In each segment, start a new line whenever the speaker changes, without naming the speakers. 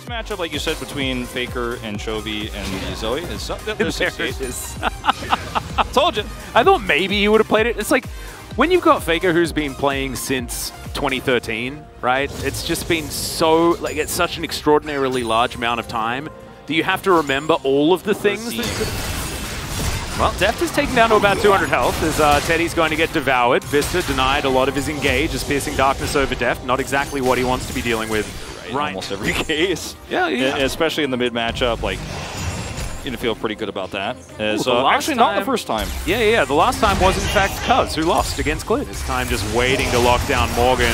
Matchup, like you said, between Faker and Chovy and Zoe is something.
There it is.
Told you.
I thought maybe he would have played it. It's like when you've got Faker who's been playing since 2013, right? It's just been so, like, it's such an extraordinarily large amount of time that you have to remember all of the things that could. Well, Deft is taken down to about 200 health as Teddy's going to get devoured. Vista denied a lot of his engage as Piercing Darkness over Deft. Not exactly what he wants to be dealing with. Right.
Almost every case.
Yeah.
Especially in the mid matchup, like, you feel pretty good about that. As,
actually,
not the first time.
Yeah. The last time was, in fact, Cuzz, who lost against Clid. This time just waiting to lock down Morgan.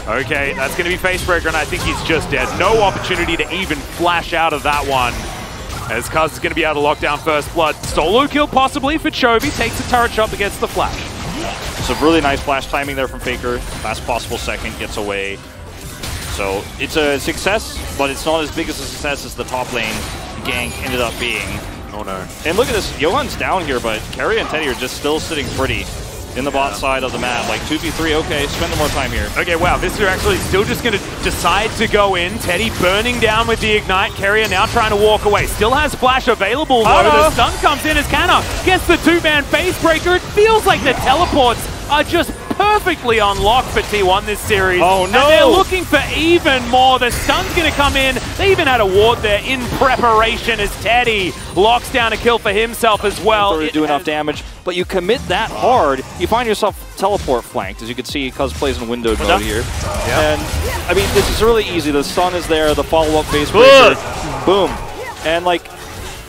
Okay, that's going to be Facebreaker, and I think he's just dead. No opportunity to even flash out of that one. As Cuzz is going to be able to lock down first blood. Solo kill possibly for Chovy. Takes a turret shot against the flash.
So really nice flash timing there from Faker. Last possible second, gets away. So it's a success, but it's not as big as a success as the top lane gank ended up being.
Oh no.
And look at this, Johan's down here, but Carry and Teddy are just still sitting pretty in the bot side of the map. Like 2v3, okay, spend more time here.
Okay, wow, Vista actually still just going to decide to go in. Teddy burning down with the Ignite. Carrier now trying to walk away. Still has Flash available though. The stun comes in as Canna gets the two-man Facebreaker. It feels like the teleports are just perfectly unlocked for T1 this series.
Oh no!
And they're looking for even more. The stun's going to come in. They even had a ward there in preparation as Teddy locks down a kill for himself as well.
Do enough damage, but you commit that hard, you find yourself teleport flanked. As you can see, Cuzz plays in windowed mode here. Yeah. And I mean, this is really easy. The stun is there, the follow-up Facebreaker, boom. And like,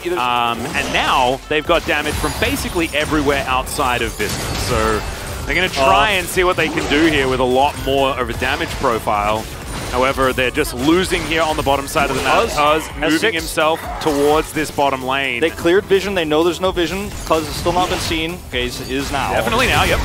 and now they've got damage from basically everywhere outside of Vista. So they're going to try and see what they can do here with a lot more of a damage profile. However, they're just losing here on the bottom side of the map. Cuzz moving himself towards this bottom lane.
They cleared vision. They know there's no vision. Cuzz has still not been seen. Okay, he is now.
Definitely now, yep.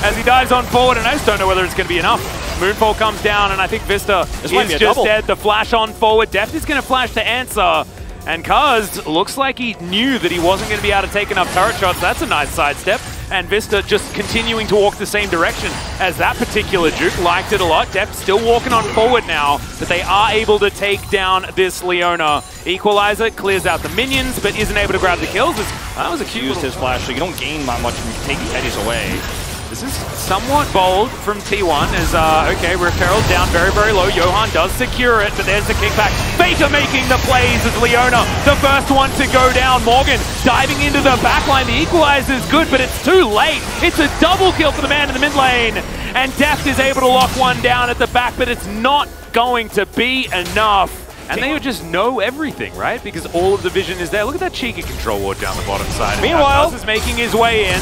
As he dives on forward, and I just don't know whether it's going to be enough. Moonfall comes down, and I think Vista is just dead. The flash on forward. Deft is going to flash to answer. And Cuzz looks like he knew that he wasn't going to be able to take enough turret shots. That's a nice sidestep. And Vista just continuing to walk the same direction as that particular Juke. Liked it a lot. Deft still walking on forward now, but they are able to take down this Leona. Equalizer clears out the minions, but isn't able to grab the kills. That was a cute
used his flash, so you don't gain that much from taking Teddy's away.
This is somewhat bold from T1 as, okay, Rift Herald down very, very low. Johan does secure it, but there's the kickback. Faker making the plays as Leona, the first one to go down. Morgan diving into the backline. The equalizer is good, but it's too late. It's a double kill for the man in the mid lane. And Deft is able to lock one down at the back, but it's not going to be enough. And they just know everything, right? Because all of the vision is there. Look at that cheeky control ward down the bottom side.
Meanwhile,
Cuzz is making his way in.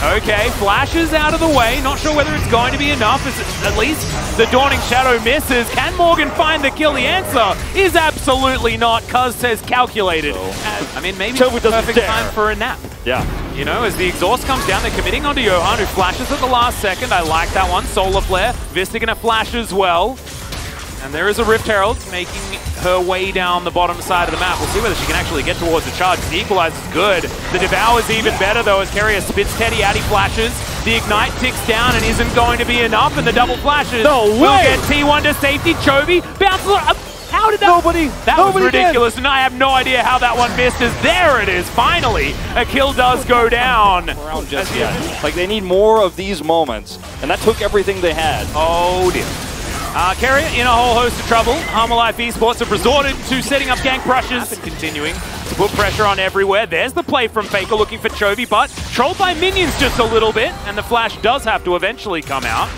Okay, flashes out of the way. Not sure whether it's going to be enough. At least the Dawning Shadow misses. Can Morgan find the kill? The answer is absolutely not. Cuzz says calculated. I mean, maybe it's the perfect time for a nap.
Yeah.
You know, as the exhaust comes down, they're committing onto Johan, who flashes at the last second. I like that one. Solar Flare. Vista gonna flash as well. And there is a Rift Herald making her way down the bottom side of the map. We'll see whether she can actually get towards the charge. The Equalize is good. The Devour is even better, though, as Carrier spits Teddy out. He flashes. The Ignite ticks down and isn't going to be enough. And the double flashes will get T1 to safety. Chovy bounces up. How did that? That was ridiculous, and I have no idea how that one missed. As there it is, finally, a kill does go down.
Just yet. Like, they need more of these moments, and that took everything they had.
Oh dear. Carrier in a whole host of trouble. Harmolife Esports have resorted to setting up gank brushes and continuing to put pressure on everywhere. There's the play from Faker looking for Chovy, but trolled by minions just a little bit, and the flash does have to eventually come out.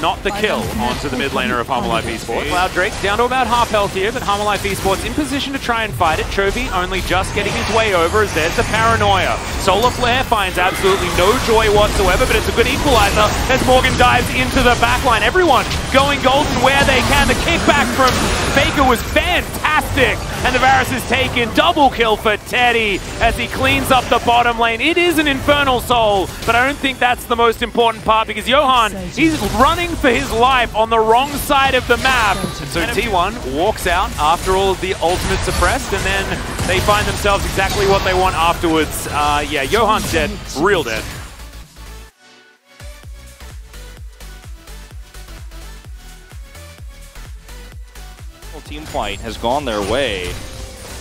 Not the kill onto the mid laner of Harmolife Esports. Cloud Drake down to about half health here, but Harmolife Esports in position to try and fight it. Chovy only just getting his way over as there's the paranoia. Solar Flare finds absolutely no joy whatsoever, but it's a good equalizer as Morgan dives into the backline. Everyone going golden where they can. The kickback from Faker was fantastic, and the Varus is taken. Double kill for Teddy as he cleans up the bottom lane. It is an Infernal Soul, but I don't think that's the most important part because Johan, he's running for his life on the wrong side of the map. And so T1 walks out after all of the ultimates are pressed, and then they find themselves exactly what they want afterwards. Yeah, Johan's dead, real dead.
Team fight has gone their way,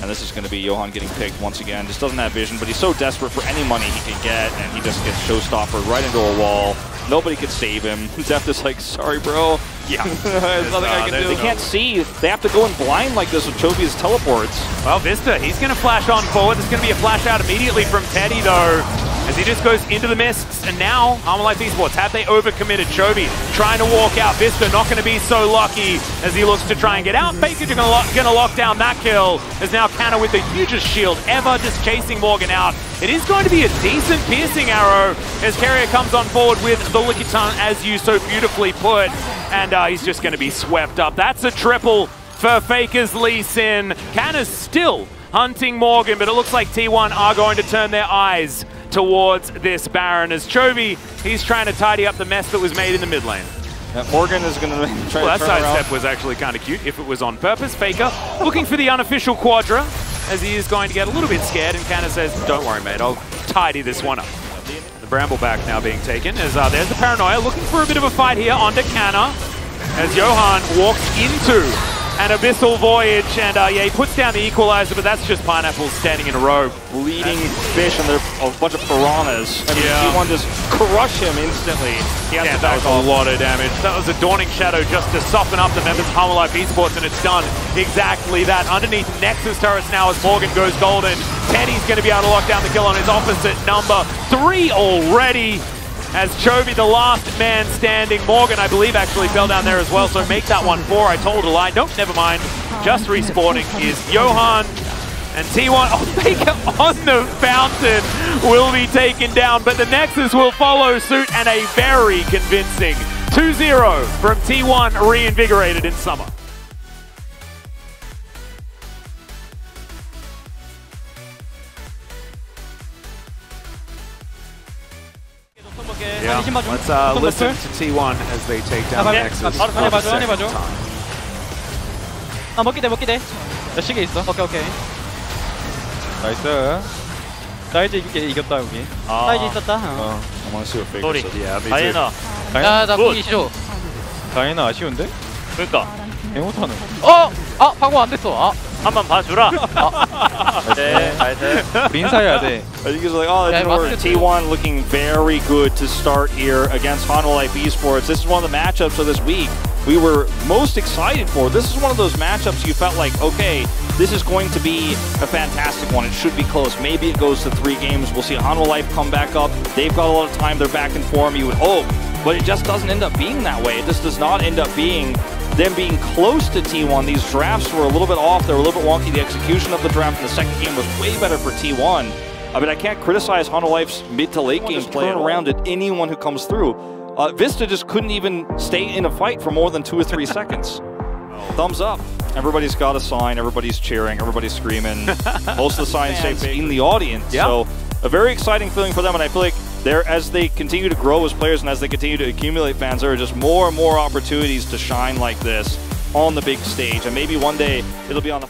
and this is going to be Johan getting picked once again. Just doesn't have vision, but he's so desperate for any money he can get, and he just gets showstoppered right into a wall. Nobody could save him. Zeph is like, sorry, bro. Yeah. There's nothing I can do. They can't see. They have to go in blind like this with Chovy's teleports.
Well, Vista, he's going to flash on forward. There's going to be a flash out immediately from Teddy, though, as he just goes into the mists. And now, Harmolife Esports, have they overcommitted? Chovy trying to walk out. Vista not going to be so lucky as he looks to try and get out. Faker going to lock down that kill. As now Canna with the hugest shield ever, just chasing Morgan out. It is going to be a decent piercing arrow as Carrier comes on forward with the Lickitung, as you so beautifully put. And he's just going to be swept up. That's a triple for Faker's Lee Sin. Canna's still hunting Morgan, but it looks like T1 are going to turn their eyes towards this Baron as Chovy, he's trying to tidy up the mess that was made in the mid lane.
Morgan is going to try
well,
to
that sidestep was actually kind of cute if it was on purpose. Faker looking for the unofficial Quadra as he is going to get a little bit scared, and Canna says, don't worry, mate, I'll tidy this one up. The Brambleback now being taken as there's the Paranoia looking for a bit of a fight here onto Canna as Johan walks into an Abyssal Voyage, and yeah, he puts down the equalizer, but that's just pineapples standing in a row.
Bleeding fish, and they're a bunch of piranhas. I mean, T1 just crush him instantly. He has to back
off. A lot of damage. That was a Dawning Shadow just to soften up the members of Harmolife Esports, and it's done exactly that. Underneath Nexus turrets now as Morgan goes golden. Teddy's going to be able to lock down the kill on his opposite number 3 already. As Chovy, the last man standing. Morgan, I believe, actually fell down there as well, so make that one 4. I told a lie. Nope, never mind. Just respawning is Johan. And T1, oh, Faker on the fountain will be taken down, but the Nexus will follow suit, and a very convincing 2-0 from T1, reinvigorated in summer. Yeah, let's listen to T1 as they take down the Nexus.
먹기 돼. 몇 시계 있어? 오케이. 나이스. 나 이제 이겼다 여기. 나 이제 있었다.
I want to see what Faker said.
Yeah, me too.
다이애나.
나 보기 싫어.
다이애나 아쉬운데? 그러니까. 개 못하네.
방어 안 됐어.
한번 봐주라. 네, 나이스.
인사해야 돼.
I think it's like, oh, that's T1 looking very good to start here against Harmolife Esports. This is one of the matchups of this week we were most excited for. This is one of those matchups you felt like, okay, this is going to be a fantastic one. It should be close. Maybe it goes to 3 games. We'll see Harmolife come back up. They've got a lot of time. They're back in form, you would hope. But it just doesn't end up being that way. It just does not end up being them being close to T1. These drafts were a little bit off. They were a little bit wonky. The execution of the draft in the second game was way better for T1. I mean, I can't criticize Harmolife's mid to late game turn around at anyone who comes through. Vista just couldn't even stay in a fight for more than 2 or 3 seconds. Thumbs up. Everybody's got a sign. Everybody's cheering. Everybody's screaming. Most of the signs say in the audience. Yeah. So a very exciting feeling for them, and I feel like as they continue to grow as players and as they continue to accumulate fans, there are just more and more opportunities to shine like this on the big stage. And maybe one day it'll be on the